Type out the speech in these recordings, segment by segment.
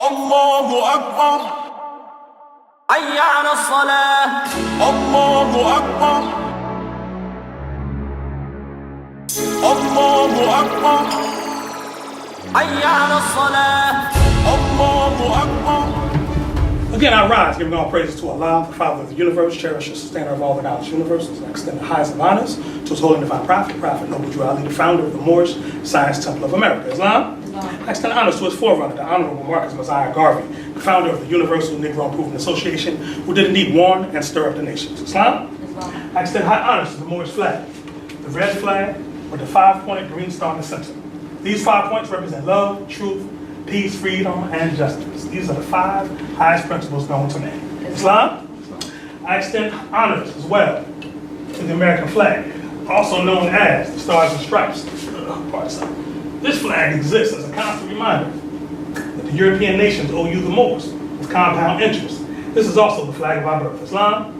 الله أكبر حي على الصلاة الله أكبر الله أكبر حي على الصلاة. الله أكبر. Again, I rise, giving all praises to Allah, the Father of the universe, cherisher, sustainer of all the knowledge universes, and extend the highest of honors to His holy and divine prophet, Prophet Noble Drew Ali, the founder of the Moorish Science Temple of America, Islam. I extend honors to his forerunner, the Honorable Marcus Messiah Garvey, the founder of the Universal Negro Improvement Association, who did indeed warn and stir up the nations, Islam. I extend high honors to the Moorish flag, the red flag with the 5-point green star in the center. These 5 points represent love, truth, peace, freedom, and justice. These are the 5 highest principles known to man. Islam. I extend honors as well to the American flag, also known as the Stars and Stripes. This flag exists as a constant reminder that the European nations owe you the most with compound interest. This is also the flag of our birth. Islam.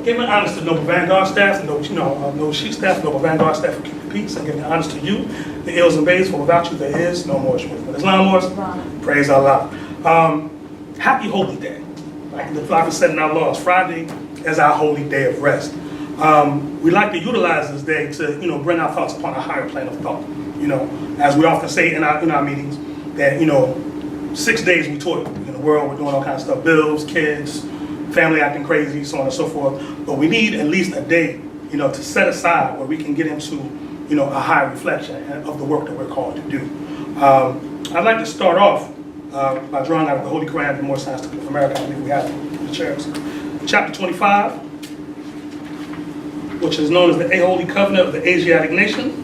Giving honors to Noble Vanguard staff, and Noble Sheik staff, Noble Vanguard staff for keeping peace, and giving honors to you, the ills and bays, for without you there is no Moorish movement. Islam, Moors, praise Allah. Happy Holy Day. Like the Prophet said in our laws, Friday is our holy day of rest. We like to utilize this day to, bring our thoughts upon a higher plane of thought. As we often say in our meetings, that 6 days we toil in the world. We're doing all kinds of stuff: bills, kids, family acting crazy, so on and so forth. But we need at least a day, to set aside where we can get into, a high reflection of the work that we're called to do. I'd like to start off by drawing out of the Holy Quran, the Moorish Science Temple of America. I believe we have it in the chairs. Chapter 25, which is known as the A Holy Covenant of the Asiatic Nation.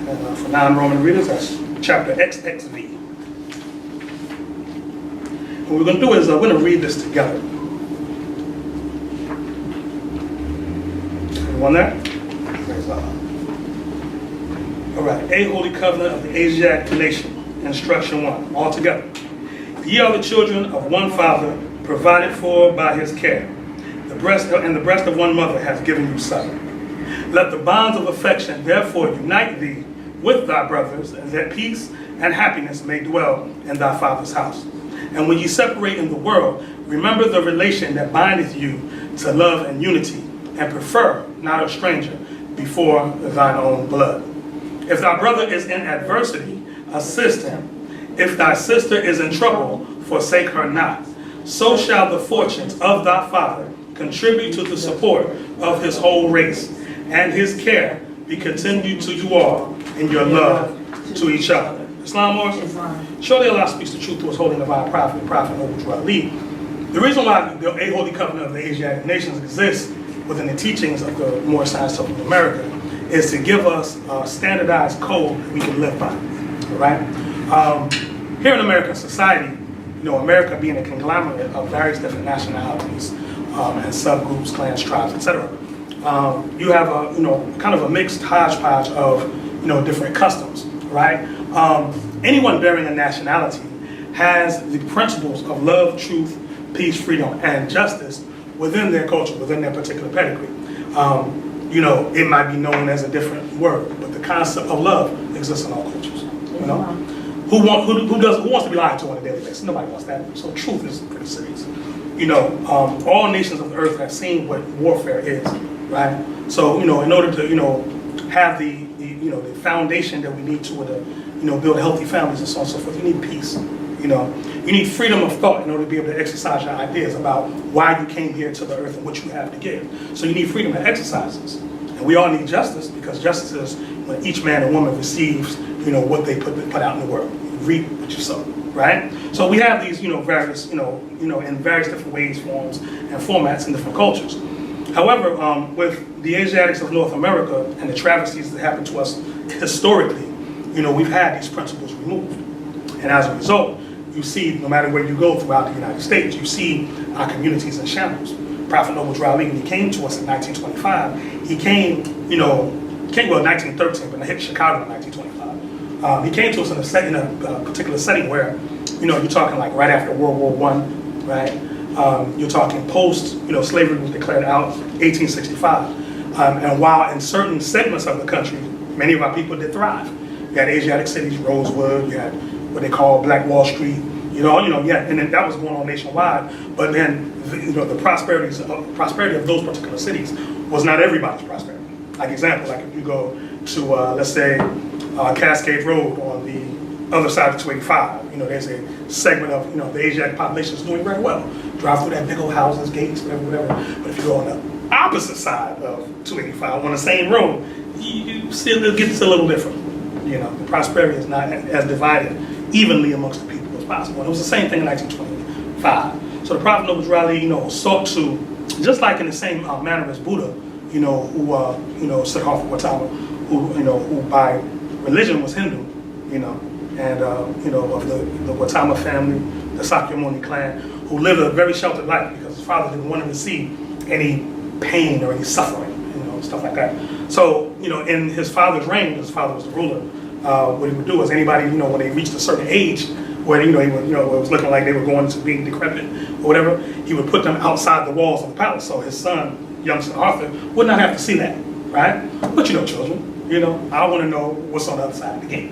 And for non-Roman readers, that's chapter XXV. What we're going to do is we're going to read this together. Everyone there? Praise Allah. All right. A Holy Covenant of the Asiatic Nation. Instruction 1. All together. Ye are the children of one father, provided for by his care. The breast of one mother has given you suck. Let the bonds of affection therefore unite thee with thy brothers, and that peace and happiness may dwell in thy father's house. And when ye separate in the world, remember the relation that bindeth you to love and unity, and prefer not a stranger before thine own blood. If thy brother is in adversity, assist him. If thy sister is in trouble, forsake her not. So shall the fortunes of thy father contribute to the support of his whole race, and his care be continued to you all in your love to each other. Islam, Moors? Surely Allah speaks the truth to his holy and divine prophet, Prophet Noble Drew Ali. The reason why the A Holy Covenant of the Asiatic Nations exists within the teachings of the Moorish Science Temple of America is to give us a standardized code that we can live by. All right? Here in American society, America being a conglomerate of various different nationalities and subgroups, clans, tribes, etc. You have a kind of a mixed hodgepodge of different customs, right? Anyone bearing a nationality has the principles of love, truth, peace, freedom, and justice within their culture, within their particular pedigree. It might be known as a different word, but the concept of love exists in all cultures. Who wants to be lied to on a daily basis? Nobody wants that. So truth is pretty serious. All nations of the earth have seen what warfare is, right? So in order to have the foundation that we need to build healthy families and so on and so forth, you need peace. You need freedom of thought in order to be able to exercise your ideas about why you came here to the earth and what you have to give. So you need freedom to exercise this. And we all need justice, because justice is when each man and woman receives, what they put out in the world. You reap what you sow, right? So we have these, various, in various different ways, forms, and formats in different cultures. However, with the Asiatics of North America and the travesties that happened to us historically, we've had these principles removed. And as a result, you see, no matter where you go throughout the United States, you see our communities in shambles. Prophet Noble Drew Ali, when he came to us in 1925, he came, in 1913, but he hit Chicago in 1925. He came to us in a particular setting where, you're talking like right after World War I, right? You're talking post, slavery was declared out 1865. And while in certain segments of the country, many of our people did thrive. You had Asiatic cities, Rosewood, you had what they call Black Wall Street, yeah, and then that was going on nationwide. But then, the prosperity of those particular cities was not everybody's prosperity. Like example, like if you go to, let's say, Cascade Road on the other side of 285, there's a segment of, the Asiatic population is doing very well. Drive through that big old houses, gates, whatever. But if you go on the opposite side of 285 on the same road, it gets a little different. The prosperity is not as divided evenly amongst the people as possible. And it was the same thing in 1925. So the Prophet Noble Raleigh, sought to, just like in the same manner as Buddha, who Siddhartha Gautama, who by religion was Hindu, and of the Gautama family, the Sakyamuni clan, who lived a very sheltered life because his father didn't want him to see any pain or any suffering, stuff like that. So, in his father's reign, his father was the ruler, what he would do is anybody, when they reached a certain age, where, he would, it was looking like they were going to being decrepit or whatever, he would put them outside the walls of the palace. So his son, young son Arthur, would not have to see that, right? But children, I want to know what's on the other side of the gate.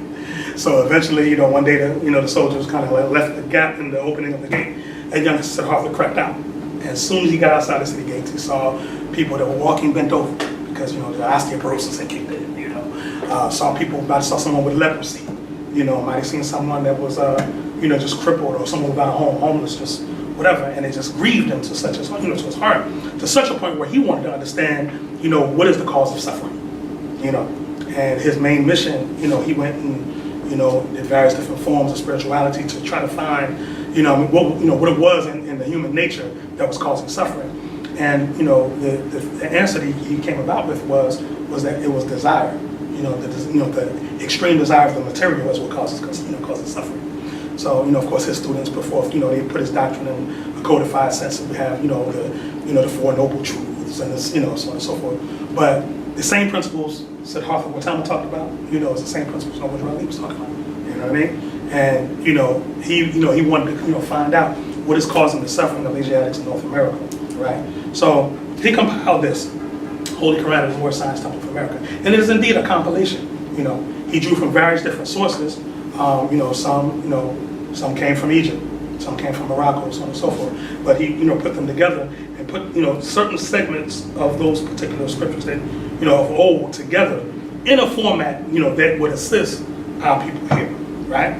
So eventually, one day, the soldiers kind of left the gap in the opening of the gate, and young Siddhartha crept out. And as soon as he got outside the city gates, he saw people that were walking bent over because, the osteoporosis had kicked in, might saw someone with leprosy, might have seen someone that was, just crippled, or someone without a home, homeless, just whatever, and it just grieved him to such to his heart, to such a point where he wanted to understand, what is the cause of suffering, and his main mission, he went and, did various different forms of spirituality to try to find, what it was in the human nature that was causing suffering. And the answer that he came about with was that it was desire. The extreme desire of the material is what causes suffering. So of course his students put forth, they put his doctrine in a codified sense. We have the Four Noble Truths and this, so on and so forth. But the same principles Siddhartha Gautama talked about, it's the same principles Noble Raleigh was talking about. You know what I mean? And he wanted to find out what is causing the suffering of Asiatics in North America, right? So he compiled this Holy Quran of the War Science Temple of America, and it is indeed a compilation. He drew from various different sources. Some came from Egypt, some came from Morocco, so on and so forth. But he put them together and put certain segments of those particular scriptures that of old together in a format that would assist our people here, right?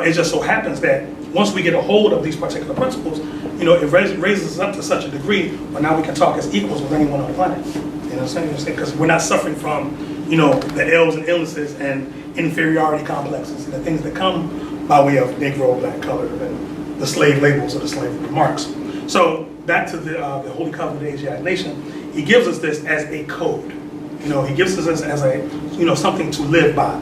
It just so happens that once we get a hold of these particular principles, it raises us up to such a degree where now we can talk as equals with anyone on the planet. You know what I'm saying? Because we're not suffering from, the ills and illnesses and inferiority complexes and the things that come by way of Negro, black, colored, and the slave labels or the slave remarks. So back to the Holy Covenant of the Asiatic Nation, he gives us this as a code. He gives us this as a, something to live by. I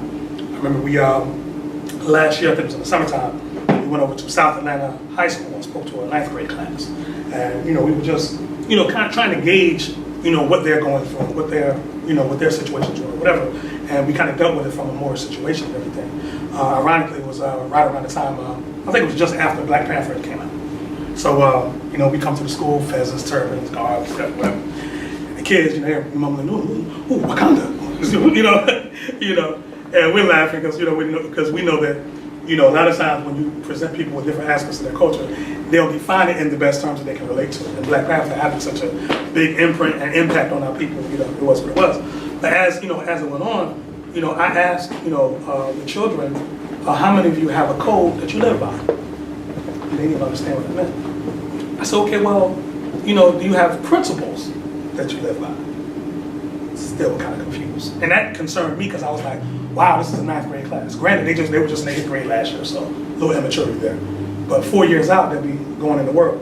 remember we, last year, I think it was in the summertime, we went over to South Atlanta High School and spoke to a 9th grade class. And, we were just, kind of trying to gauge, what they're going through, what their situations were, whatever. And we kind of dealt with it from a more situation and everything. Ironically, it was right around the time, I think it was just after Black Panther came out. So, we come to the school, fezzes, turbans, garbs, whatever. And the kids, they're mumbling, ooh, Wakanda, and we're laughing because, we know that, a lot of times when you present people with different aspects of their culture, they'll define it in the best terms that they can relate to. And Black Panther having such a big imprint and impact on our people, it was what it was. But as it went on, I asked, the children, how many of you have a code that you live by? And they didn't understand what it meant. I said, okay, well, do you have principles that you live by? Still kind of confused. And that concerned me because I was like, wow, this is a 9th grade class. Granted, they were just in 8th grade last year, so a little immaturity there. But 4 years out, they'll be going in the world.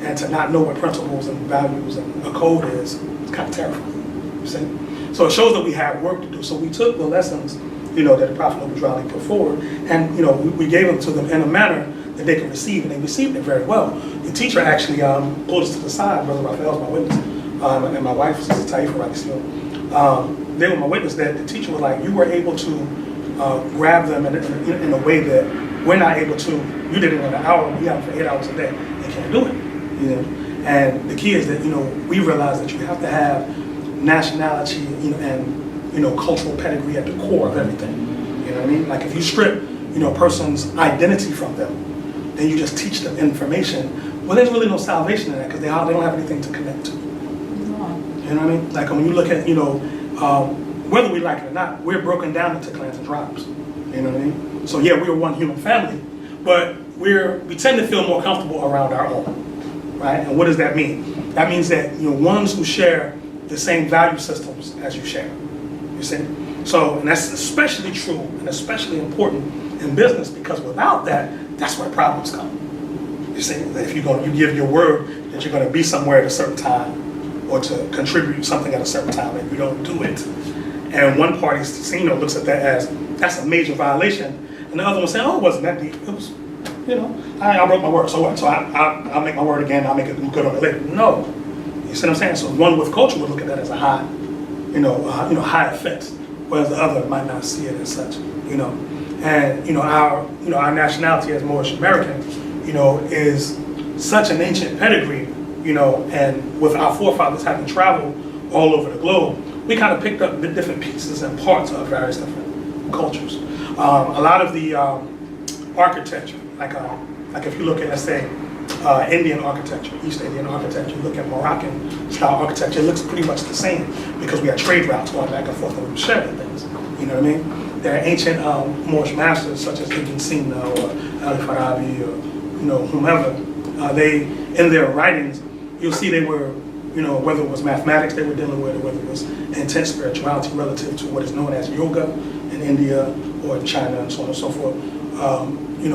And to not know what principles and values and a code is, it's kind of terrifying, you see? So it shows that we have work to do. So we took the lessons, that the Prophet Noble Raleigh put forward, and, we gave them to them in a manner that they could receive, and they received it very well. The teacher actually pulled us to the side, Brother Raphael's my witness, and my wife, Sister Taifa Ranesi-El. They were my witness that the teacher was like, you were able to grab them in a way that we're not able to. You did it in an hour, we have it for 8 hours a day. They can't do it. And the key is that, we realize that you have to have nationality, and cultural pedigree at the core of everything. You know what I mean? Like if you strip, a person's identity from them, then you just teach them information. Well, there's really no salvation in that because they don't have anything to connect to. You know what I mean? Like when you look at, whether we like it or not, we're broken down into clans and tribes. You know what I mean? So yeah, we're one human family, but we tend to feel more comfortable around our own, right? And what does that mean? That means that ones who share the same value systems as you share. You see? So, and that's especially true and especially important in business because without that, that's where problems come. You see, that if you give your word that you're going to be somewhere at a certain time or to contribute something at a certain time, and you don't do it, and one party looks at that as that's a major violation, and the other one saying, "Oh, it wasn't that deep. It was, I broke my word. So what? So I'll make my word again. I'll make it good on it later." No, you see what I'm saying? So one with culture would look at that as a high, high offense, whereas the other might not see it as such. And our nationality as Moorish American, is such an ancient pedigree, and with our forefathers having traveled all over the globe, we kind of picked up the different pieces and parts of various different cultures. A lot of the architecture, like if you look at, let's say, Indian architecture, East Indian architecture, you look at Moroccan style architecture, it looks pretty much the same because we had trade routes going back and forth and we were sharing things. You know what I mean? There are ancient Moorish masters such as Ibn Sina or Al-Farabi or whomever. They, in their writings, you'll see they were, whether it was mathematics they were dealing with or whether it was intense spirituality relative to what is known as yoga in India or in China and so on and so forth.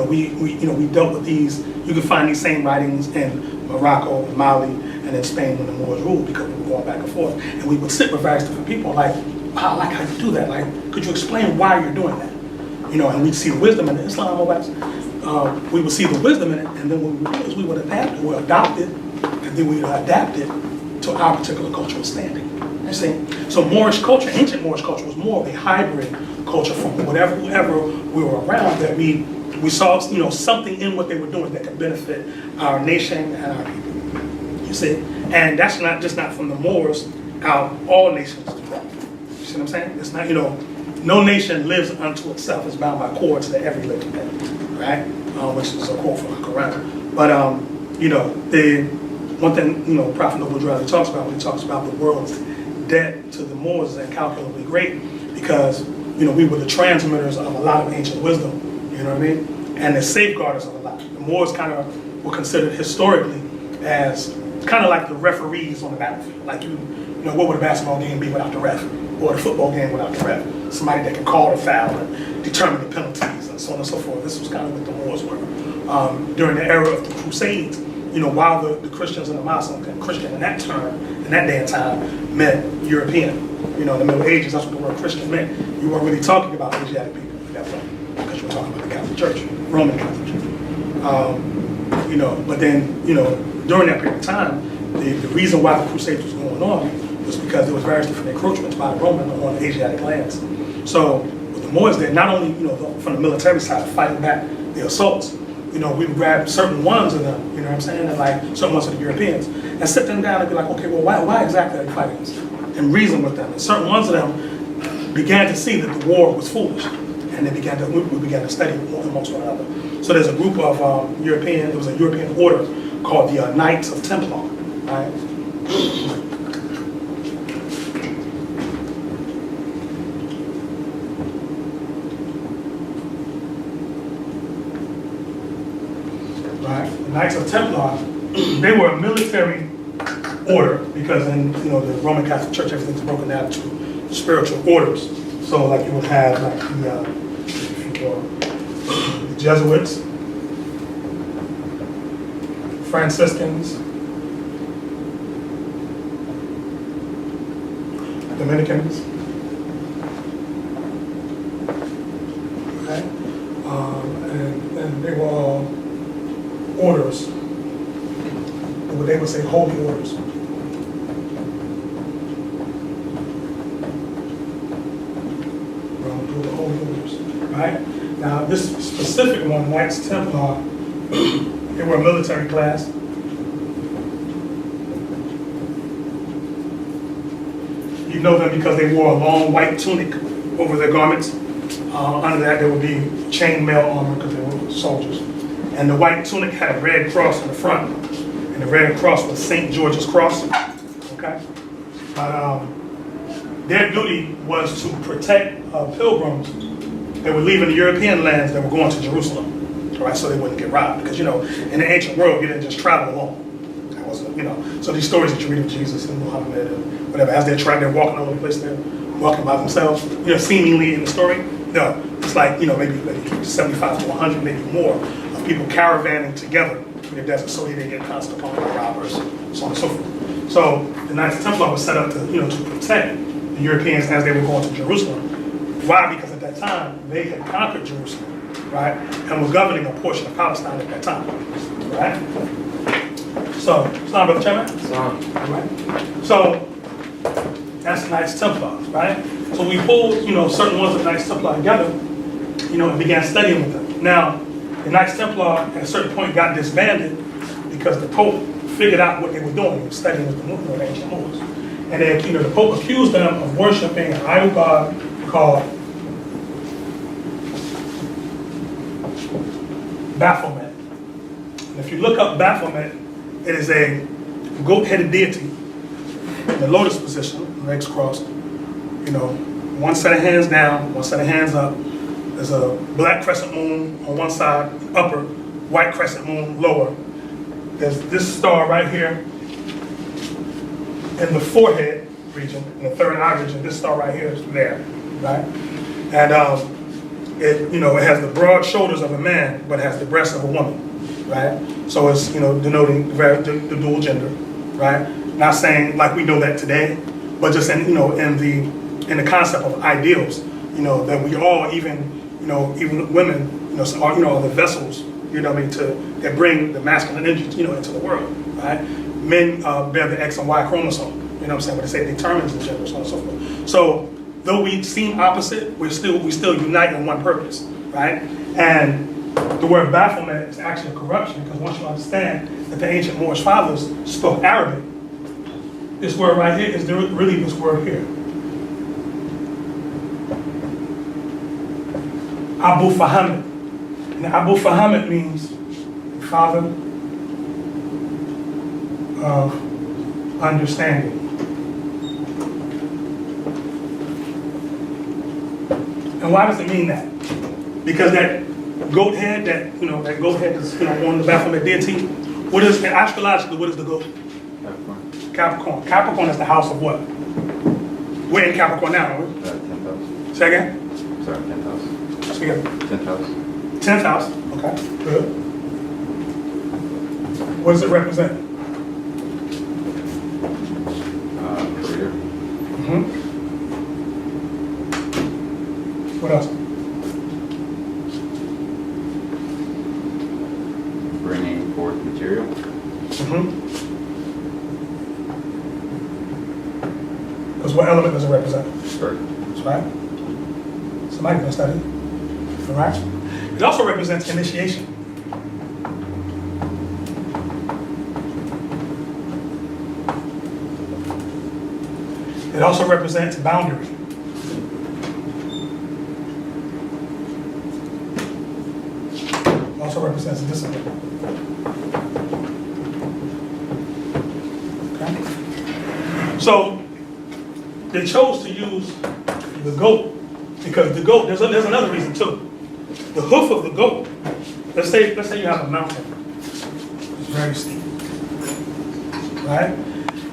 We dealt with these. You can find these same writings in Morocco, Mali, and in Spain when the Moors ruled because we were going back and forth. And we would sit with various different people like, wow, I like how you do that. Like, could you explain why you're doing that? And we'd see the wisdom in it. Islam, we would see the wisdom in it, and then what we would do is we would adapt it, or adopt it, and then we would adapt it to our particular cultural standing. You see? So Moorish culture, ancient Moorish culture, was more of a hybrid culture from whoever we were around that we saw something in what they were doing that could benefit our nation and our people. You see? And that's not from the Moors out, all nations do that. You see what I'm saying? It's not, no nation lives unto itself. It's bound by cords to every living thing, right? Which is a quote from the Quran. But, the one thing, Prophet Noble Drew talks about when he talks about the world's debt to the Moors is incalculably great because, we were the transmitters of a lot of ancient wisdom, you know what I mean? And the safeguarders of a lot. The Moors kind of were considered historically as kind of like the referees on the battlefield. Like what would a basketball game be without the ref? Or the football game without the ref? Somebody that can call the foul and determine the penalties and so on and so forth. This was kind of what the Moors were. During the era of the Crusades, while the Christians and the Muslims, and Christian in that term, in that day and time, meant European. In the Middle Ages, that's what the word Christian meant. You weren't really talking about Asiatic people at that point, because you were talking about the Catholic Church, Roman Catholic Church. But then, during that period of time, the reason why the Crusades was going on was because there was various different encroachments by the Roman on the Asiatic lands. So with the Moors there, not only, from the military side, fighting back the assaults, we would grab certain ones of them, you know what I'm saying, and like certain ones of the Europeans, and sit them down and be like, okay, well, why exactly are you fighting us? And reason with them. And certain ones of them began to see that the war was foolish, and we began to study amongst one another. So there's a group of there was a European order called the Knights of Templar, right? The Knights of Templar, they were a military order because in the Roman Catholic Church everything's broken down to spiritual orders. So like you would have like the Jesuits, Franciscans, Dominicans, right? And they were all orders, what they would say holy orders. The holy orders, right? Now this specific one, Knights Templar, they were a military class. You know them because they wore a long white tunic over their garments. Under that, there would be chainmail armor because they were soldiers. And the white tunic had a red cross in the front, and the red cross was St. George's Cross. Okay, but their duty was to protect pilgrims that were leaving the European lands that were going to Jerusalem. Right, so they wouldn't get robbed, because in the ancient world you didn't just travel alone. That wasn't, So these stories that you read of Jesus and Muhammad and whatever, as they're walking all over the place, they're walking by themselves. Seemingly in the story, no, it's like maybe 75 to 100, maybe more, of people caravanning together in the desert so they didn't get pounced upon by robbers, so on and so forth. So the Knights Templar was set up to to protect the Europeans as they were going to Jerusalem. Why? Because at that time they had conquered Jerusalem. Right, and was governing a portion of Palestine at that time, right? So, Islam, Brother Chairman? Islam. Right. So, that's the Knights Templar, right? So we pulled, certain ones of the Knights Templar together, and began studying with them. Now, the Knights Templar at a certain point got disbanded because the Pope figured out what they were doing, studying with the ancient Moors. And then, the Pope accused them of worshiping an idol god called Baphomet. And if you look up Baphomet, it is a goat-headed deity in the lotus position, legs crossed. One set of hands down, one set of hands up. There's a black crescent moon on one side, upper, white crescent moon, lower. There's this star right here in the forehead region, in the third eye region. This star right here is there, right? And it has the broad shoulders of a man, but has the breasts of a woman, right? So it's, denoting the dual gender, right? Not saying like we know that today, but just in the concept of ideals, that we all, even women, are the vessels, that bring the masculine energy, into the world, right? Men bear the X and Y chromosome, but they say it determines the gender, so on and so forth. So, though we seem opposite, we still unite in one purpose, right? And the word Baphomet is actually a corruption, because once you understand that the ancient Moorish fathers spoke Arabic, this word right here is really this word here. Abu Fahamet. And Abu Fahamet means father of understanding. And why does it mean that? Because that goat head, that goat head is on the Baphomet deity. What is, astrologically, what is the goat? Capricorn. Capricorn. Capricorn is the house of what? We're in Capricorn now, aren't we? 10th house. Say again? Sorry, 10th house. Speak up. 10th house. 10th house. Okay. Good. What does it represent? Career. Mm-hmm. What else? Bringing forth material. Mm-hmm. Because what element does it represent? Earth. That's right. Somebody can study. All right. It also represents initiation. It also represents boundary. It also represents discipline. Okay. So they chose to use the goat because the goat. There's another reason too. The hoof of the goat. Let's say you have a mountain. It's very steep, right?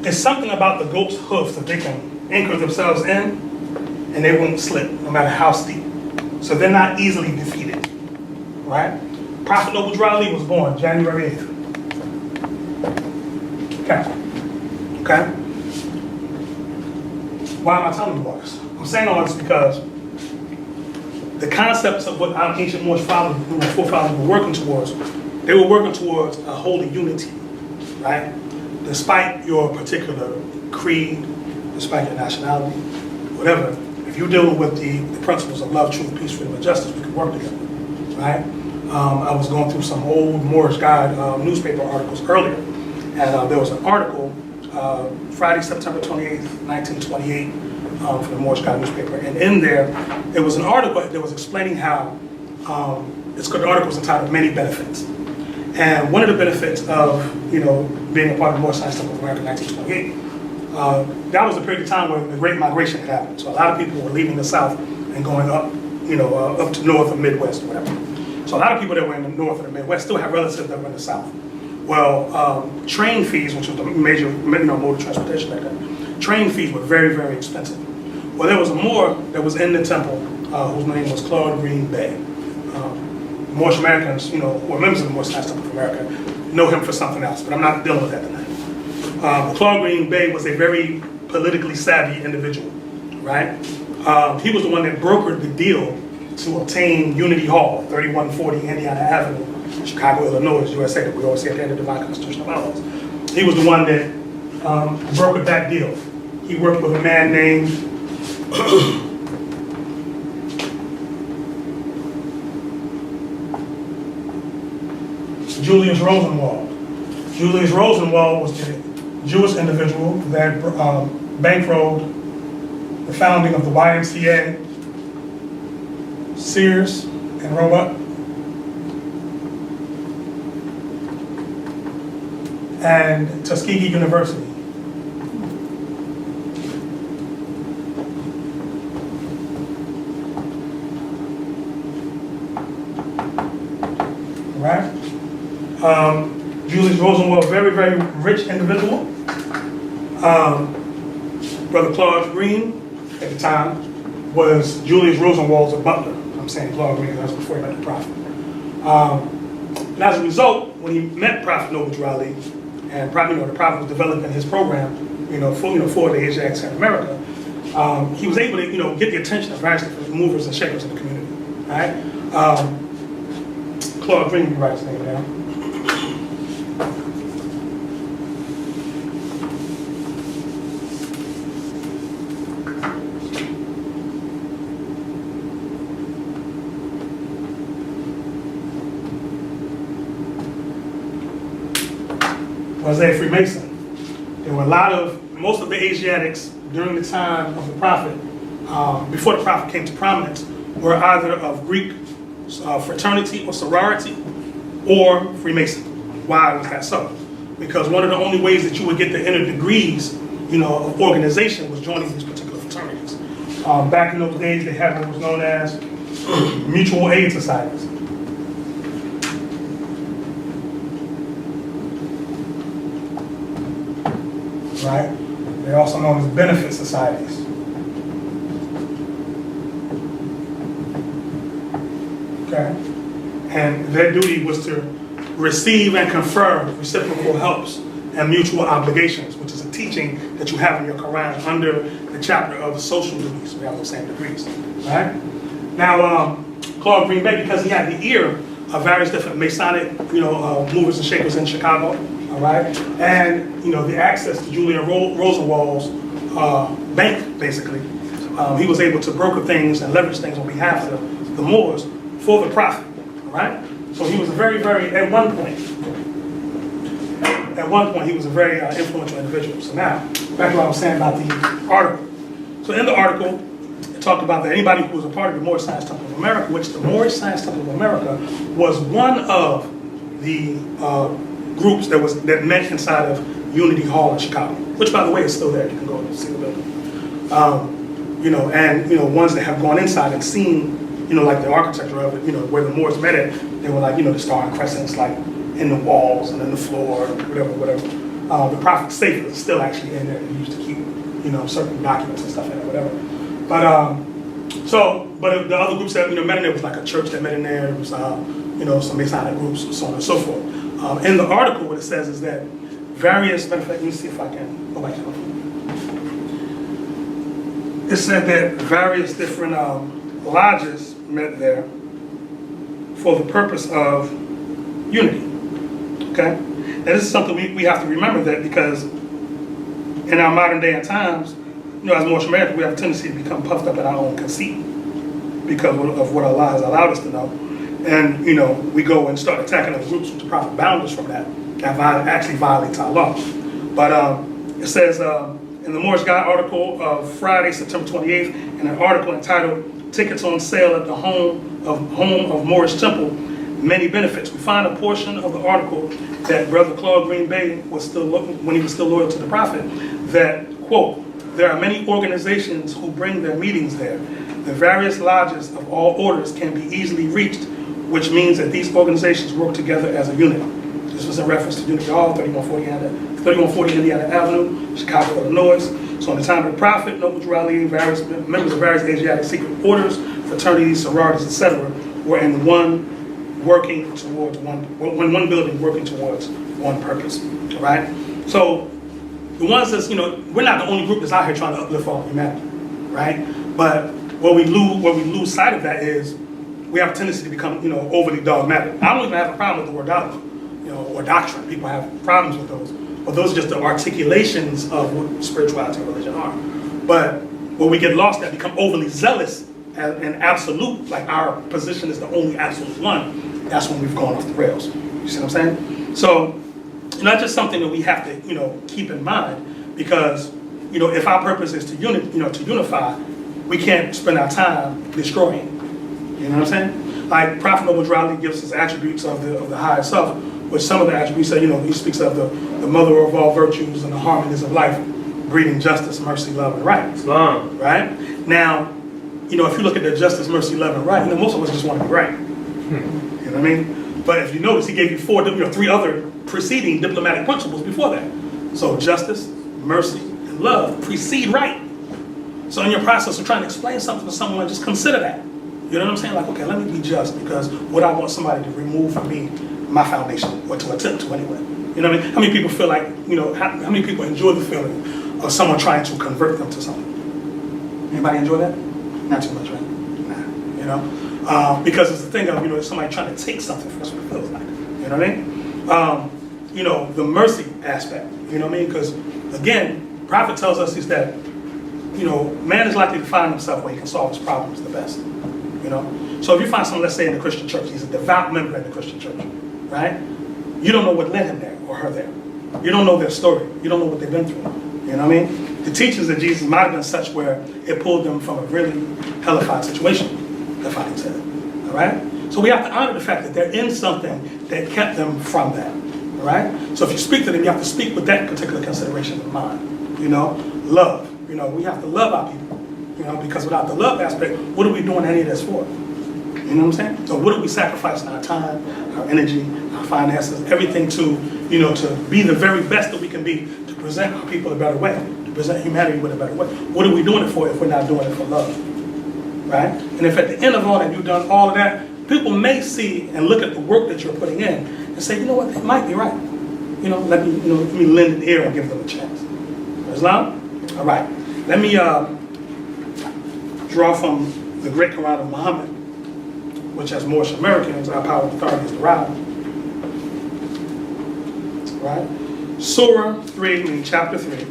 There's something about the goat's hoof that they can anchor themselves in, and they won't slip, no matter how steep. So they're not easily defeated, right? Prophet Noble Drew Ali was born January 8th. Okay? Why am I telling you all this? I'm saying all this because the concepts of what our ancient Moorish forefathers were working towards, they were working towards a holy unity, right? Despite your particular creed, despite your nationality, whatever, if you're dealing with the principles of love, truth, peace, freedom, and justice, we can work together, right? I was going through some old Moorish Guide newspaper articles earlier, and there was an article, Friday, September 28th, 1928, for the Moorish Chicago newspaper. And in there was an article that was explaining how, the article was entitled Many Benefits. And one of the benefits of, being a part of the Moorish Science Temple of America in 1928, that was a period of time where the Great Migration had happened. So a lot of people were leaving the South and going up, up to North or Midwest or whatever. So a lot of people that were in the North or the Midwest still have relatives that were in the South. Well, train fees, which was the major mode of transportation back then, train fees were very, very expensive. Well, there was a Moor that was in the temple whose name was Claude Green Bay. Moorish Americans, who are members of the Moorish Science Temple of America, know him for something else, but I'm not dealing with that tonight. Claude Green Bay was a very politically savvy individual, right? He was the one that brokered the deal to obtain Unity Hall, 3140 Indiana Avenue, Chicago, Illinois, USA, that we always say at the end of Divine Constitutional Bylaws. He was the one that brokered that deal. He worked with a man named Julius Rosenwald. Julius Rosenwald was the Jewish individual that bankrolled the founding of the YMCA, Sears and Roebuck, and Tuskegee University. Right? Julius Rosenwald, very, very rich individual. Brother Claude Green, at the time, was Julius Rosenwald's butler. I'm saying Claude Green, that was before he met the Prophet. And as a result, when he met Prophet Noble Ali, and the Prophet was developing his program, for the Asiatics in America, he was able to, get the attention of various different movers and shakers in the community. Right? Claude Green, you write his name down. Was a Freemason. There were most of the Asiatics during the time of the Prophet, before the Prophet came to prominence, were either of Greek fraternity or sorority or Freemason. Why was that so? Because one of the only ways that you would get the inner degrees, of organization was joining these particular fraternities. Back in those days, they had what was known as mutual aid societies. Right? They're also known as benefit societies. Okay? And their duty was to receive and confer reciprocal helps and mutual obligations, which is a teaching that you have in your Quran under the chapter of social duties. We have those same degrees. Right? Now, Claude Green Bay, because he had the ear of various different Masonic, movers and shakers in Chicago, all right, and the access to Julius Rosenwald's bank, basically, he was able to broker things and leverage things on behalf of the Moors for the Prophet, all right. So he was a very, very at one point he was a very influential individual. So now back to what I was saying about the article. So in the article, it talked about that anybody who was a part of the Moorish Science Temple of America, which the Moorish Science Temple of America was one of the groups that met inside of Unity Hall in Chicago, which by the way is still there. You can go and see the building. Ones that have gone inside and seen, like the architecture of it, where the Moors met it, they were like, the star and crescents like in the walls and in the floor, whatever. The Prophet's safe is still actually in there. He used to keep, certain documents and stuff in there, whatever. But the other groups that met in there was like a church that met in there. It was some Masonic groups, so on and so forth. In the article, what it says is that various, matter of fact, let me see if I can go back to it. It said that various different lodges met there for the purpose of unity. Okay? Now this is something we have to remember that because in our modern day and times, as Moorish Americans, we have a tendency to become puffed up in our own conceit because of what Allah has allowed us to know. And, we go and start attacking other groups, which the Prophet bound us from that. That actually violates our law. But it says, in the Moorish Guide article of Friday, September 28th, and an article entitled "Tickets on Sale at the Home of Moorish Temple, Many Benefits." We find a portion of the article that Brother Claude Green Bay was still when he was still loyal to the Prophet, that, quote, "There are many organizations who bring their meetings there. The various lodges of all orders can be easily reached, which means that these organizations work together as a unit." This was in reference to Unity Hall, 3140 Indiana Avenue, Chicago, Illinois. So in the time of the Prophet, nobles rallying various members of various Asiatic secret orders, fraternities, sororities, etc., were in one building working towards one purpose. All right? So the ones that's, we're not the only group that's out here trying to uplift all humanity, right? But where we lose sight of that is we have a tendency to become, overly dogmatic. I don't even have a problem with the word dogma, or doctrine. People have problems with those. But those are just the articulations of what spirituality and religion are. But when we get lost, that become overly zealous and absolute, like our position is the only absolute one, that's when we've gone off the rails. You see what I'm saying? So that's just something that we have to, keep in mind, because, if our purpose is to unify, we can't spend our time destroying. You know what I'm saying? Like Prophet Noble Drowley gives us attributes of the higher self, which some of the attributes are, he speaks of the mother of all virtues and the harmonies of life, breeding justice, mercy, love, and right. Islam. Right? Now, if you look at the justice, mercy, love, and right, most of us just want to be right. You know what I mean? But if you notice, he gave you three other preceding diplomatic principles before that. So justice, mercy, and love precede right. So in your process of trying to explain something to someone, just consider that. You know what I'm saying? Like, okay, let me be just, because what I want somebody to remove from me, my foundation, or to attempt to anyway. You know what I mean? How many people feel like, how many people enjoy the feeling of someone trying to convert them to something? Anybody enjoy that? Not too much, right? Nah, because it's the thing of, somebody trying to take something from us, what it feels like. You know what I mean? The mercy aspect, you know what I mean? Because, again, the Prophet tells us is that, man is likely to find himself where he can solve his problems the best. So if you find someone, let's say in the Christian church, he's a devout member in the Christian church, right? You don't know what led him there or her there. You don't know their story. You don't know what they've been through. You know what I mean? The teachings of Jesus might have been such where it pulled them from a really hellified situation, the Father said. All right? So we have to honor the fact that they're in something that kept them from that. All right? So if you speak to them, you have to speak with that particular consideration in mind. Love. We have to love our people. Because without the love aspect, what are we doing any of this for? You know what I'm saying? So what are we sacrificing our time, our energy, our finances, everything to be the very best that we can be, to present our people a better way, to present humanity with a better way. What are we doing it for if we're not doing it for love? Right? And if at the end of all that you've done all of that, people may see and look at the work that you're putting in and say, you know what, they might be right. Let me lend an ear and give them a chance. Islam? All right. Let me draw from the great Quran of Muhammad, which as Moorish Americans, our power and authority is derived. Right? Surah 3 means chapter 3.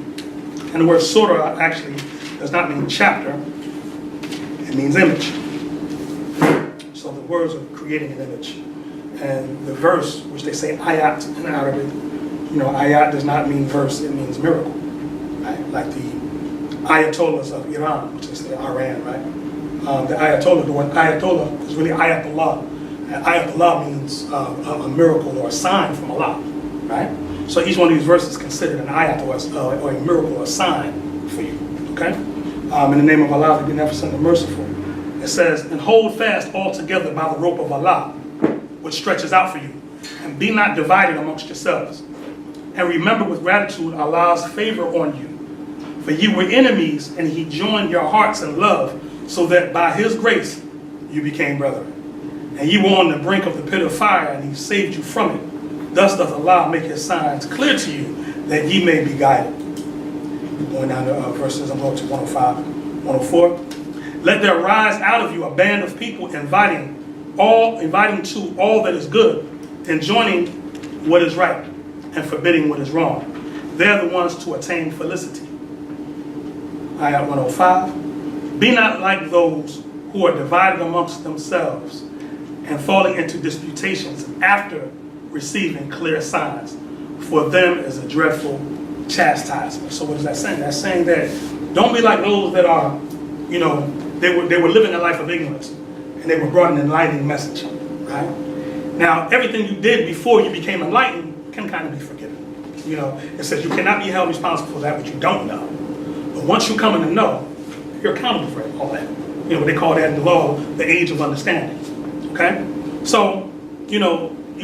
And the word surah actually does not mean chapter, it means image. So the words are creating an image. And the verse, which they say ayat in Arabic, ayat does not mean verse, it means miracle. Right? Like the Ayatollahs of Iran, which they say Iran, right? The Ayatollah, the word Ayatollah is really Ayatollah. And Ayatollah means a miracle or a sign from Allah, right? So each one of these verses is considered an ayat or a miracle or a sign for you, okay? In the name of Allah, the Beneficent and Merciful. It says, and hold fast all together by the rope of Allah, which stretches out for you, and be not divided amongst yourselves. And remember with gratitude Allah's favor on you. For you were enemies, and he joined your hearts in love, so that by his grace you became brethren. And you were on the brink of the pit of fire, and he saved you from it. Thus doth Allah make his signs clear to you, that ye may be guided. Going down to verses, I'm going to 105, 104. Let there rise out of you a band of people inviting to all that is good, enjoining what is right, and forbidding what is wrong. They're the ones to attain felicity. Ayat 105. Be not like those who are divided amongst themselves and falling into disputations after receiving clear signs. For them is a dreadful chastisement. So what is that saying? That's saying that don't be like those that are, they were living a life of ignorance, and they were brought an enlightening message, right? Now, everything you did before you became enlightened can kind of be forgiven. It says you cannot be held responsible for that which you don't know. But once you come in to know, you're accountable for all that. They call that in the law the age of understanding. Okay? So, you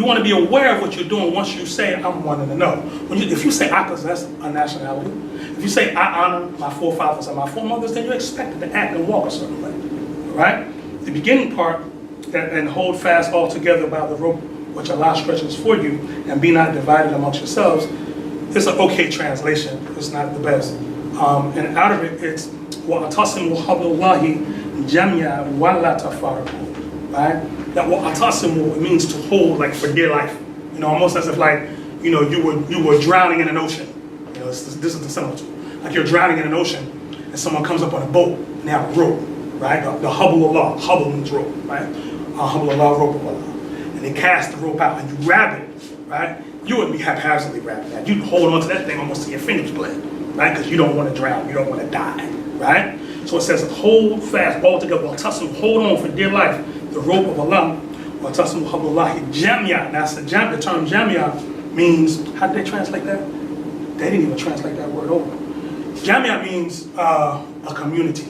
want to be aware of what you're doing once you say, I'm wanting to know. If you say, I possess a nationality, if you say, I honor my forefathers and my foremothers, then you're expected to act and walk a certain way. Right? The beginning part, and hold fast all together by the rope which Allah stretches for you, and be not divided amongst yourselves, it's an okay translation. It's not the best. And out of it, it's وَأَتَصِمُوا حَبْلَ اللَّهِ جَمِيعًا وَلَا تَفَرَّقُوا. Right? That وَأَتَصِمُوا, it means to hold like for dear life. Almost as if like, you were drowning in an ocean. This is the similitude. Like you're drowning in an ocean, and someone comes up on a boat, and they have a rope, right? The Hubble Allah. Hubble means rope, right? Hubble Allah, rope of Allah. And they cast the rope out, and you grab it, right? You wouldn't be haphazardly grabbing that. You'd hold on to that thing almost to your fingers bled, right? Because you don't want to drown, you don't want to die, right? So it says, hold fast all together, hold on for dear life, the rope of Allah. Now, the term jamia means, how did they translate that? They didn't even translate that word over. Jamia means a community,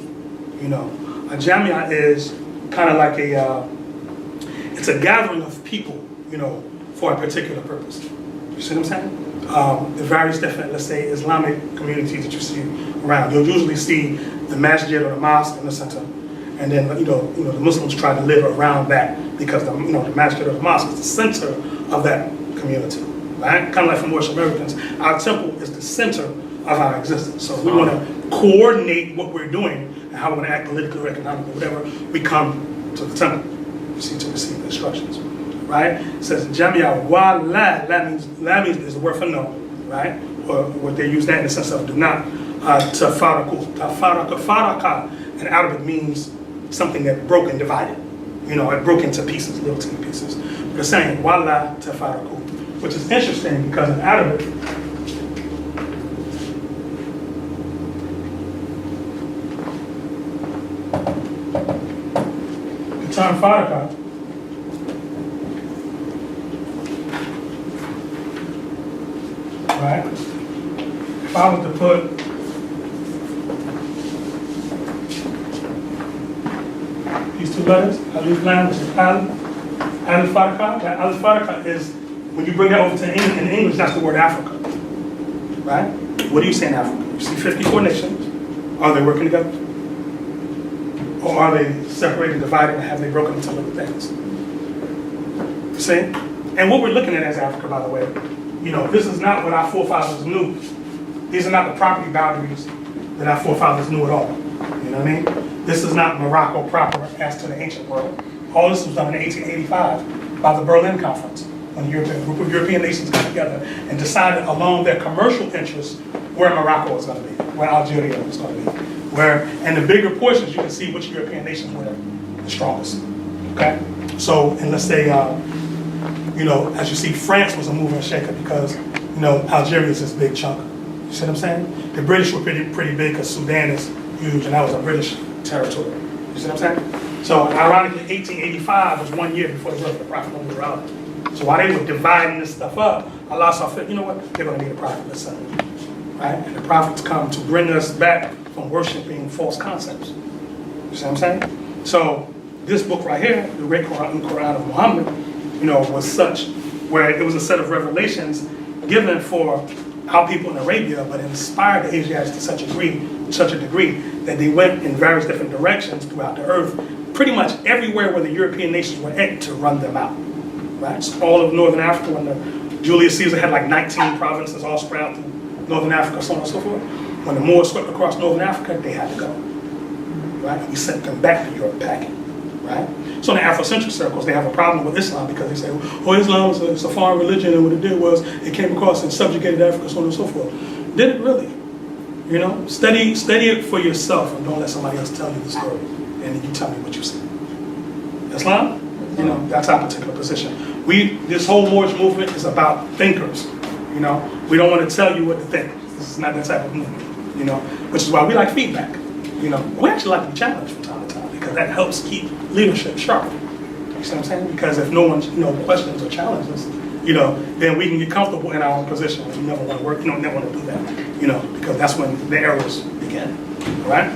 A jamia is kind of like it's a gathering of people, for a particular purpose. You see what I'm saying? The various different, let's say, Islamic communities that you see around. You'll usually see the masjid or the mosque in the center. And then, the Muslims try to live around that because the masjid or the mosque is the center of that community, right? Kind of like for most Americans, our temple is the center of our existence. So if we want to coordinate what we're doing and how we're going to act politically or economically, whatever, we come to the temple, to receive the instructions, right? It says jamia wa la. La means is the word for no, right? Or what they use that in the sense of do not. Tafaraku, faraka, and out of it means something that broke and divided. It broke into pieces, little teeny pieces. They're saying, wala tafaraku, which is interesting because out of it, the term faraka, right? If I was to put these two letters, alif lam, which is al-farqa. That al-farqa is, when you bring that over to in English, that's the word Africa, right? What do you say in Africa? You see 54 nations. Are they working together? Or are they separated, divided, and have they broken into little things? You see? And what we're looking at as Africa, by the way, this is not what our forefathers knew. These are not the property boundaries that our forefathers knew at all. You know what I mean? This is not Morocco proper as to the ancient world. All this was done in 1885 by the Berlin Conference, when a group of European nations got together and decided along their commercial interests where Morocco was going to be, where Algeria was going to be, and the bigger portions you can see which European nations were the strongest. Okay? So, and let's say, as you see, France was a mover and shaker because, Algeria is this big chunk. You see what I'm saying? The British were pretty big because Sudan is huge, and that was a British territory. You see what I'm saying? So, ironically, 1885 was 1 year before the birth of the Prophet Muhammad. So while they were dividing this stuff up, Allah saw fit, they're going to need a prophet, let's say. Right? And the prophets come to bring us back from worshiping false concepts. You see what I'm saying? So this book right here, the Great Quran of Muhammad, was such, where it was a set of revelations given for our people in Arabia, but inspired the Asiatics to such a degree that they went in various different directions throughout the earth, pretty much everywhere where the European nations were at, to run them out. Right? So all of Northern Africa, when Julius Caesar had like 19 provinces all spread out through Northern Africa, so on and so forth. When the Moors swept across Northern Africa, they had to go. Right? We sent them back to Europe packing. Right? So in the Afrocentric circles, they have a problem with Islam because they say, Islam is a foreign religion, and what it did was it came across and subjugated Africa, so on and so forth. Did it really? Study it for yourself and don't let somebody else tell you the story. And then you tell me what you see. Islam? That's our particular position. This whole Moorish movement is about thinkers. We don't want to tell you what to think. This is not that type of movement, you know, which is why we like feedback. You know, we actually like to be challenged from time to time because that helps keep leadership sharp. You see what I'm saying? Because if no one, you know, questions or challenges, you know, then we can get comfortable in our own position. We never want to work, you know, never want to do that, you know, because that's when the errors begin, all right?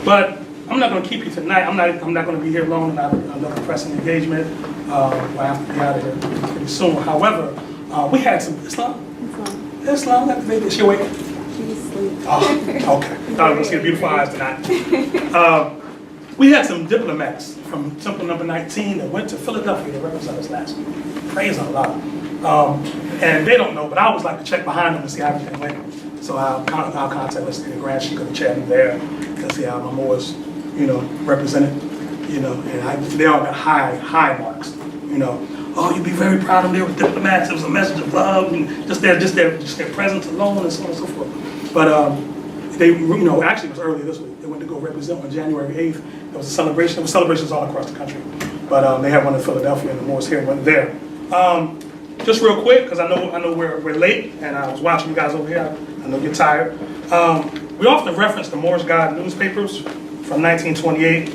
But I'm not going to keep you tonight. I'm not going to be here long. I have another pressing engagement. I have to be out of here pretty soon. However, we had some Islam. That's the Is she awake? She's asleep. Oh, okay. Thought I was going to see the beautiful eyes tonight. We had some diplomats from Temple Number 19 that went to Philadelphia to represent us last week. Praise Allah. And they don't know, but I always like to check behind them to see how everything went. So I'll contact us in the Grand Sheik of the Chad there to see how my Moors, you know, represented, you know, and they all got high marks, you know. Oh, you'd be very proud of them. They were diplomats. It was a message of love and just their presence alone and so on and so forth. But they, you know, actually it was earlier this week. They went to go represent on January 8th. There was a celebration. There were celebrations all across the country. But they had one in Philadelphia and the Moors here went there. Just real quick, because I know we're late, and I was watching you guys over here. I know you're tired. We often reference the Moorish God newspapers from 1928.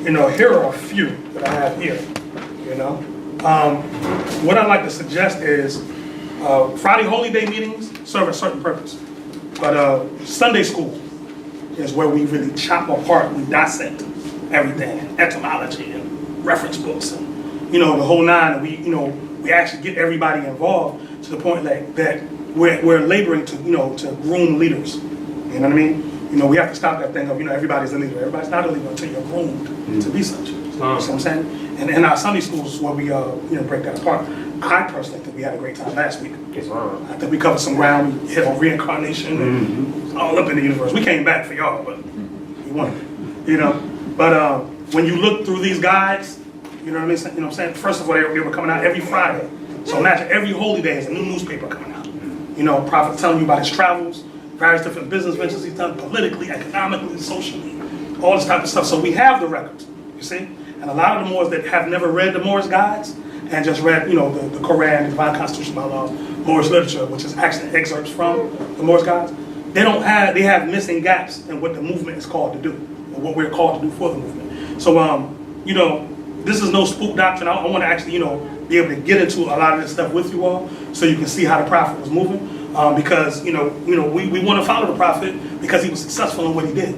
You know, here are a few that I have here. You know, what I'd like to suggest is Friday Holy Day meetings serve a certain purpose, but Sunday school is where we really chop apart, we dissect everything, etymology and reference books, and you know the whole nine. And we actually get everybody involved to the point that we're laboring to to groom leaders. You know what I mean? You know, we have to stop that thing of everybody's a leader. Everybody's not a leader until you're groomed to be such. You know what I'm saying? And in our Sunday schools is where we break that apart. I personally think we had a great time last week. Yes, sir. I think we covered some ground. We hit on reincarnation and all up in the universe. We came back for y'all, but we won. You know, but when you look through these guides, you know what I mean. You know what I'm saying? First of all, they were coming out every Friday. So imagine every holy day is a new newspaper coming out. You know, Prophet telling you about his travels, various different business ventures he's done politically, economically, socially, all this type of stuff. So we have the records. You see. And a lot of the Moors that have never read the Moorish guides and just read, the Quran, the Divine Constitutional Law, Moorish literature, which is actually excerpts from the Moorish guides, they have missing gaps in what the movement is called to do, or what we're called to do for the movement. So, this is no spook doctrine. I want to actually, be able to get into a lot of this stuff with you all, so you can see how the Prophet was moving. Because we want to follow the Prophet because he was successful in what he did.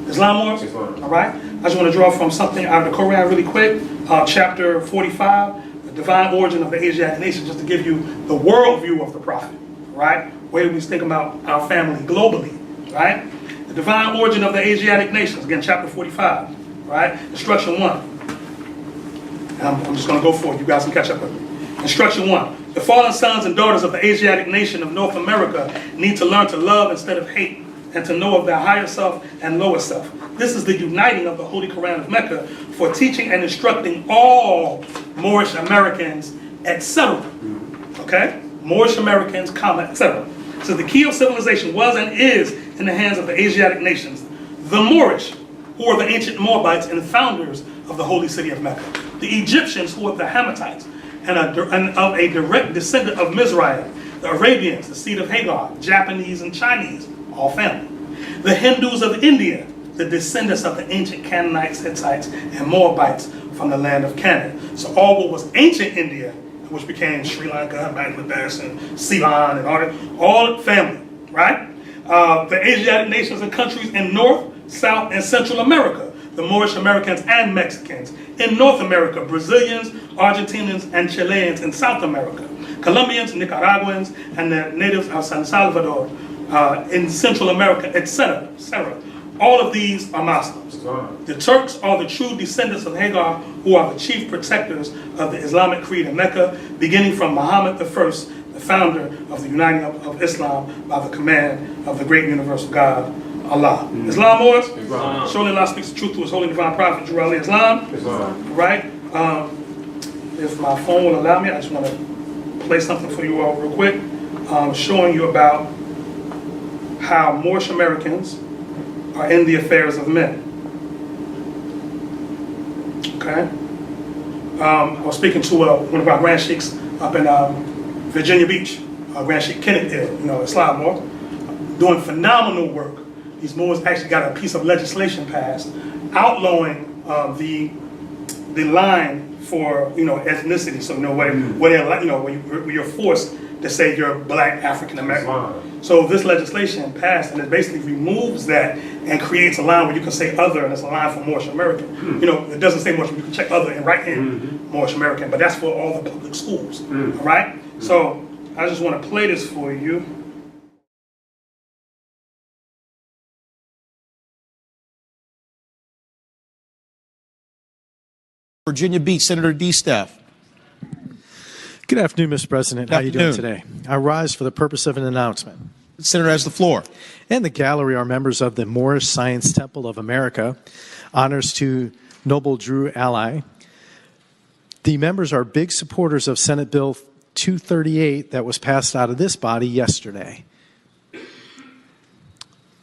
Islam Moors, all right. I just want to draw from something out of the Quran really quick, chapter 45, the divine origin of the Asiatic nations, just to give you the worldview of the Prophet, right? Where we think about our family globally, right? The divine origin of the Asiatic nations, again, chapter 45, right? Instruction 1. And I'm just going to go for it. You guys can catch up with me. Instruction 1. The fallen sons and daughters of the Asiatic nation of North America need to learn to love instead of hate, and to know of their higher self and lower self. This is the uniting of the Holy Quran of Mecca for teaching and instructing all Moorish Americans, etc. Okay? Moorish Americans, etc. So the key of civilization was and is in the hands of the Asiatic nations. The Moorish, who are the ancient Moabites and founders of the holy city of Mecca. The Egyptians, who are the Hamathites, and of a direct descendant of Mizraim. The Arabians, the seed of Hagar, Japanese and Chinese, all family. The Hindus of India, the descendants of the ancient Canaanites, Hittites, and Moabites from the land of Canaan. So all what was ancient India, which became Sri Lanka, Bangladesh, and Ceylon, and all family, right? The Asiatic nations and countries in North, South, and Central America. The Moorish Americans and Mexicans. In North America, Brazilians, Argentinians, and Chileans in South America. Colombians, Nicaraguans, and the natives of San Salvador. In Central America, etc. All of these are Muslims. The Turks are the true descendants of Hagar, who are the chief protectors of the Islamic creed in Mecca, beginning from Muhammad I, the founder of the uniting of Islam by the command of the great universal God, Allah. Islam Moors? Surely Allah speaks the truth to his holy divine prophet, Jeru Islam. Right? If my phone will allow me, I just want to play something for you all real quick, showing you about how Moorish Americans are in the affairs of men. Okay? I was speaking to one of our Grand Sheiks up in Virginia Beach, Grand Sheik Kenneth, Islam Moor. doing phenomenal work. These Moors actually got a piece of legislation passed outlawing the line for ethnicity. So where you're forced to say you're Black African American. So this legislation passed, and it basically removes that and creates a line where you can say other, and it's a line for Moorish American. It doesn't say Moorish, but you can check other and write in Moorish American, but that's for all the public schools. All right. So I just want to play this for you. Virginia Beach, Senator D. Steph. Good afternoon, Mr. President. How are you doing today? I rise for the purpose of an announcement. Senator has the floor. In the gallery are members of the Moorish Science Temple of America. Honors to Noble Drew Ally. The members are big supporters of Senate Bill 238 that was passed out of this body yesterday.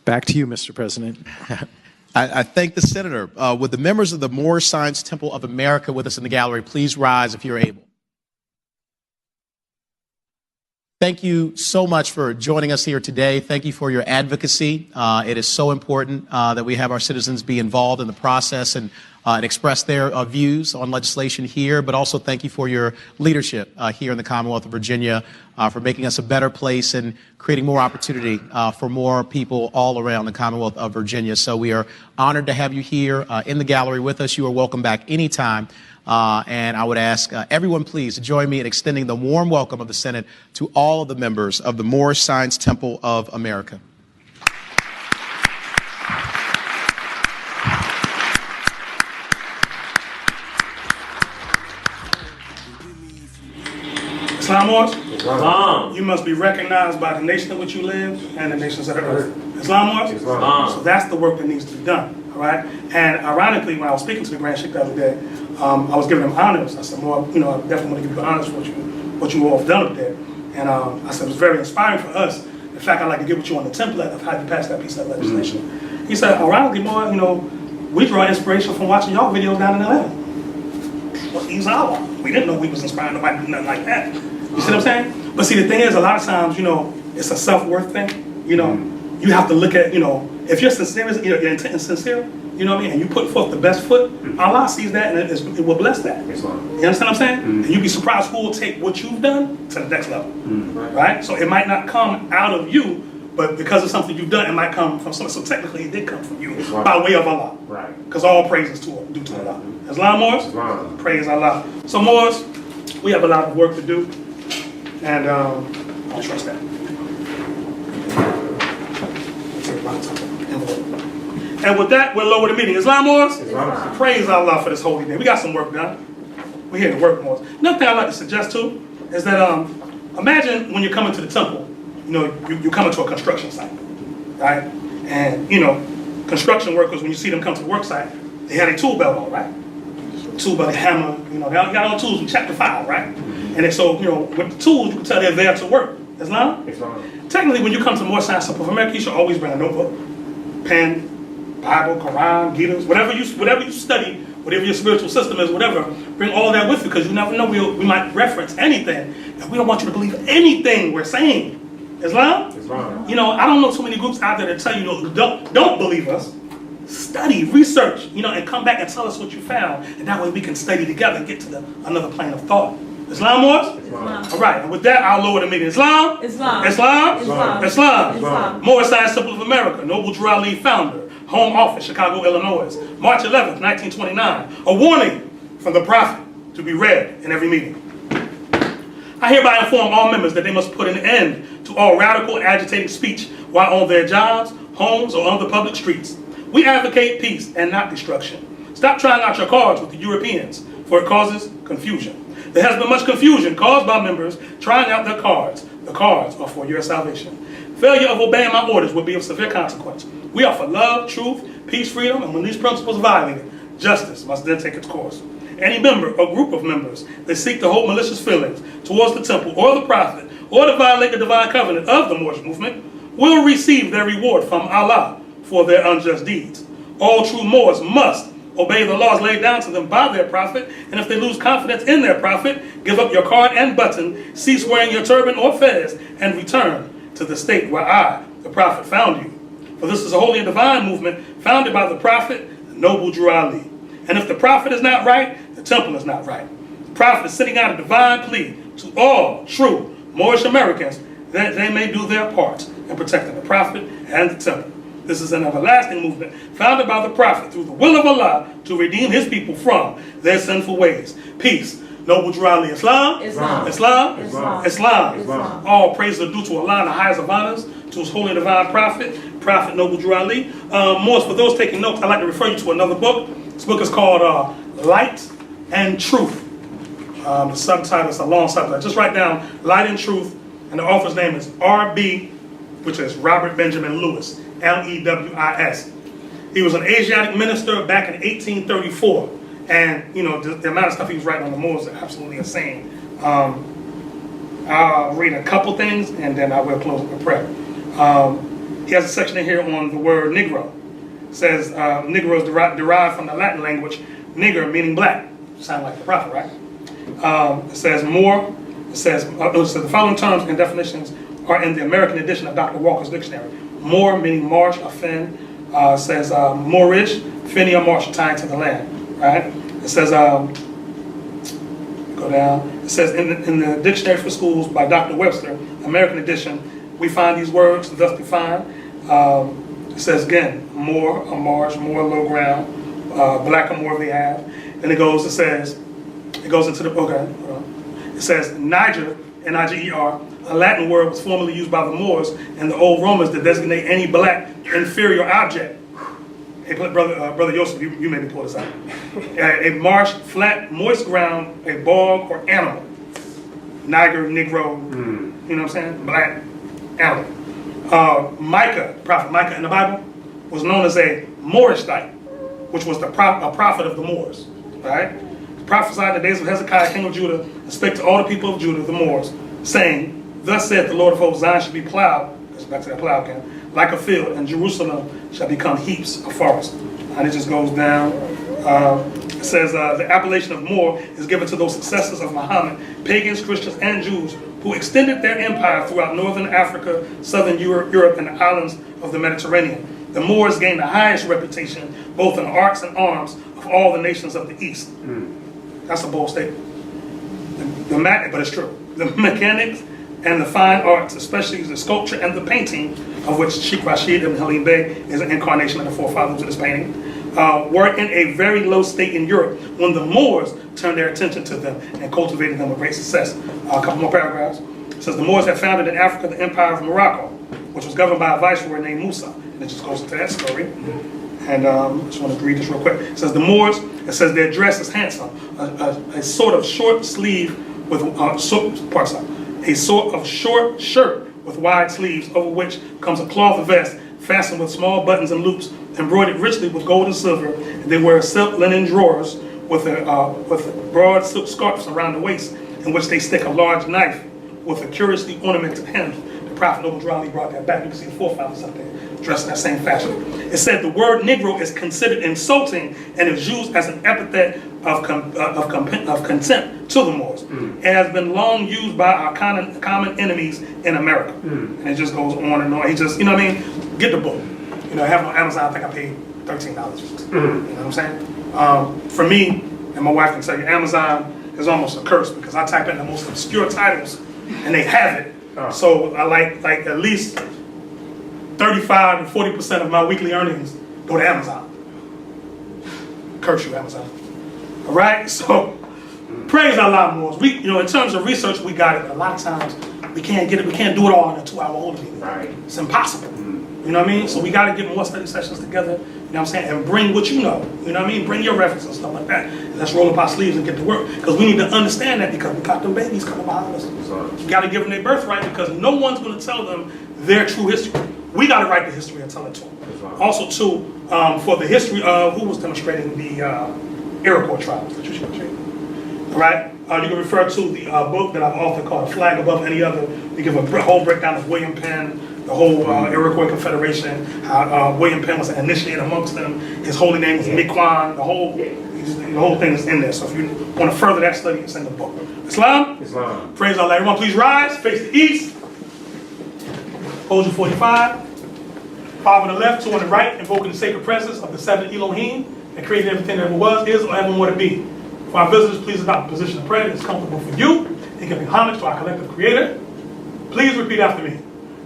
Back to you, Mr. President. I thank the senator. Would the members of the Moorish Science Temple of America with us in the gallery please rise if you're able? Thank you so much for joining us here today. Thank you for your advocacy. It is so important that we have our citizens be involved in the process and express their views on legislation here, but also thank you for your leadership here in the Commonwealth of Virginia for making us a better place and creating more opportunity for more people all around the Commonwealth of Virginia. So we are honored to have you here in the gallery with us. You are welcome back anytime. And I would ask everyone please to join me in extending the warm welcome of the Senate to all of the members of the Moorish Science Temple of America. Islam Moors? Islam. You must be recognized by the nation in which you live and the nations of the earth. Islam Moors? Islam. So that's the work that needs to be done. All right. And ironically, when I was speaking to the Grand Sheik the other day, I was giving them honors. I said, "More, I definitely want to give you honors for what you all have done up there." And I said it was very inspiring for us. In fact, I'd like to get with you on the template of how you passed that piece of legislation. He said, ironically, more, we draw inspiration from watching y'all videos down in Atlanta. Well, he's our. We didn't know we was inspiring nobody to do nothing like that. You see what I'm saying? But see, the thing is, a lot of times, it's a self-worth thing. You have to look at, if you're sincere, your intent is sincere, you know what I mean, and you put forth the best foot, Allah sees that and it will bless that. You understand what I'm saying? And you'd be surprised who will take what you've done to the next level. Right? So it might not come out of you, but because of something you've done, it might come from someone. So technically, it did come from you by way of Allah. Right? Because all praises due to Allah. Islam, Moors? Praise Allah. So Moors, we have a lot of work to do, and I trust that. And with that, we'll lower the meeting. Islam Moors? Praise Allah for this holy day. We got some work done. We're here to work, Moors. Another thing I'd like to suggest too is that imagine when you're coming to the temple, you're coming to a construction site, right? And construction workers, when you see them come to the work site, they have a tool belt on, right? Tool belt, a hammer, they got all tools in chapter 5, right? And so, with the tools, you can tell they're there to work. Islam? Technically, when you come to Moorish Science Temple of America, you should always bring a notebook, pen, Bible, Quran, Gita, whatever you study, whatever your spiritual system is, whatever, bring all of that with you, because you never know, we might reference anything, and we don't want you to believe anything we're saying. Islam? I don't know too many groups out there that tell you, don't believe us. Study, research, and come back and tell us what you found, and that way we can study together and get to another plane of thought. Islam, Moors? All right, and with that, I'll lower the meeting. Islam? Islam. Islam? Islam. Islam. Islam. Moorish Science Temple of America, Noble Drew Ali, founder, home office, Chicago, Illinois, March 11th, 1929. A warning from the Prophet to be read in every meeting. I hereby inform all members that they must put an end to all radical and agitating speech while on their jobs, homes, or on the public streets. We advocate peace and not destruction. Stop trying out your cards with the Europeans, for it causes confusion. There has been much confusion caused by members trying out their cards. The cards are for your salvation. Failure of obeying my orders will be of severe consequence. We offer love, truth, peace, freedom, and when these principles are violated, justice must then take its course. Any member or group of members that seek to hold malicious feelings towards the temple or the prophet, or to violate the divine covenant of the Moorish movement, will receive their reward from Allah for their unjust deeds. All true Moors must obey the laws laid down to them by their prophet, and if they lose confidence in their prophet, give up your card and button, cease wearing your turban or fez, and return to the state where I the prophet found you. For this is a holy and divine movement founded by the prophet, the noble Drew Ali. And if the prophet is not right, the temple is not right. The prophet is sending out a divine plea to all true Moorish Americans that they may do their part in protecting the prophet and the temple. This is an everlasting movement founded by the prophet through the will of Allah to redeem his people from their sinful ways. Peace. Noble Drew Ali. Islam? Islam. Islam? Islam. Islam. Islam. All praise are due to Allah and the highest of honors, to his holy and divine prophet, Prophet Noble Drew Ali. Morris, for those taking notes, I'd like to refer you to another book. This book is called Light and Truth. The subtitle is a long subtitle. Just write down Light and Truth, and the author's name is R.B., which is Robert Benjamin Lewis, Lewis. He was an Asiatic minister back in 1834, and you know the amount of stuff he was writing on the Moors is absolutely insane. I'll read a couple things, and then I will close with a prayer. He has a section in here on the word Negro. It says Negro is derived from the Latin language nigger, meaning black. Sound like the prophet, right? It says more. It says the following terms and definitions are in the American edition of Dr. Walker's dictionary. Moor, meaning marsh or fen. Says Moorish, fenny or marsh, tying to the land. Right? It says go down. It says in the dictionary for schools by Dr. Webster, American edition, we find these words thus defined. It says again, moor, a marsh, moor, low ground, black or more they have. Then it goes into the, okay, it says Niger, N-I-G-E-R, a Latin word was formerly used by the Moors and the old Romans to designate any black inferior object. Hey, brother Yosef, you made me pull this out. A marsh, flat, moist ground, a bog or animal. Niger, Negro, you know what I'm saying? Black animal. Micah, prophet Micah in the Bible, was known as a Moorishite, which was a prophet of the Moors. Right? He prophesied in the days of Hezekiah, king of Judah, and spake to all the people of Judah, the Moors, saying, Thus saith the Lord of hosts, Zion shall be plowed, that's back to that plow again, like a field, and Jerusalem shall become heaps of forest. And it just goes down. It says the appellation of Moor is given to those successors of Muhammad, pagans, Christians, and Jews, who extended their empire throughout northern Africa, southern Europe, and the islands of the Mediterranean. The Moors gained the highest reputation, both in arts and arms, of all the nations of the East. That's a bold statement. But it's true. The mechanics and the fine arts, especially the sculpture and the painting, of which Sheik Rashid ibn Halim Bey is an incarnation of the forefathers of this painting, were in a very low state in Europe when the Moors turned their attention to them and cultivated them with great success. A couple more paragraphs. It says the Moors had founded in Africa the Empire of Morocco, which was governed by a viceroy named Musa. And it just goes into that story. And I just want to read this real quick. It says the Moors, it says their dress is handsome. A sort of short sleeve with, a sort of short shirt with wide sleeves, over which comes a cloth vest fastened with small buttons and loops, embroidered richly with gold and silver. And they wear silk linen drawers with broad silk scarves around the waist, in which they stick a large knife with a curiously ornamented hem. The Prophet Noble Drew Ali brought that back. You can see the forefathers up there dressed in that same fashion. It said the word Negro is considered insulting and is used as an epithet of contempt to the Moors. It has been long used by our common enemies in America. And it just goes on and on. He just, you know what I mean? Get the book. You know, I have it on Amazon. I think I paid $13 for it. You know what I'm saying? For me, and my wife can tell you, Amazon is almost a curse because I type in the most obscure titles and they have it. So I like at least 35 to 40% of my weekly earnings go to Amazon. Curse you, Amazon. All right, so praise Allah, Moors. We, you know, in terms of research, we got it. A lot of times we can't get it. We can't do it all in a 2-hour hold meeting. Right. It's impossible. You know what I mean? So we got to get more study sessions together. You know what I'm saying? And bring what you know. You know what I mean? Bring your references and stuff like that. And let's roll up our sleeves and get to work. Because we need to understand that because we got them babies coming behind us. We got to give them their birthright because no one's going to tell them their true history. We got to write the history and tell it to them. Also, too, for the history of who was demonstrating the Iroquois tribes. All right? You can refer to the book that I've authored called A Flag Above Any Other. We give a whole breakdown of William Penn, the whole Iroquois Confederation, how William Penn was an initiate amongst them. His holy name was Miquon. The whole thing is in there. So if you want to further that study, it's in the book. Islam? Islam. Praise Allah. Everyone, please rise. Face the east. Hold your 45. 5 on the left, 2 on the right, invoking the sacred presence of the 7 Elohim that created everything that ever was, is, or ever will to be. For our visitors, please adopt a position of prayer that is comfortable for you in giving homage to our collective creator. Please repeat after me.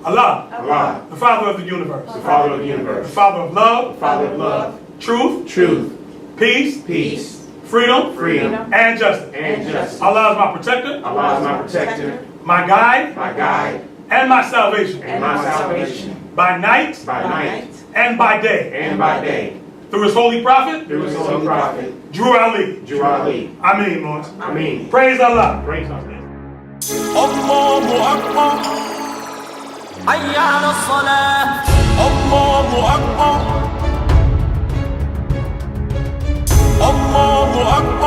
Allah, Allah, the Father of the universe, the Father of the the universe, Father of love, the Father of love, truth, truth, peace, peace, freedom, freedom, and justice. and justice. Allah is my protector, Allah is my protector, my guide, my guide, and my salvation, and my salvation, by night by night and by day. and by day, Through his holy prophet, through his holy prophet, Drew Ali. Drew Ali. Ameen, Mons. Ameen. Praise Allah. Praise Allah. Allahu Akbar, حي على الصلاة Allahu Akbar, Allahu Akbar.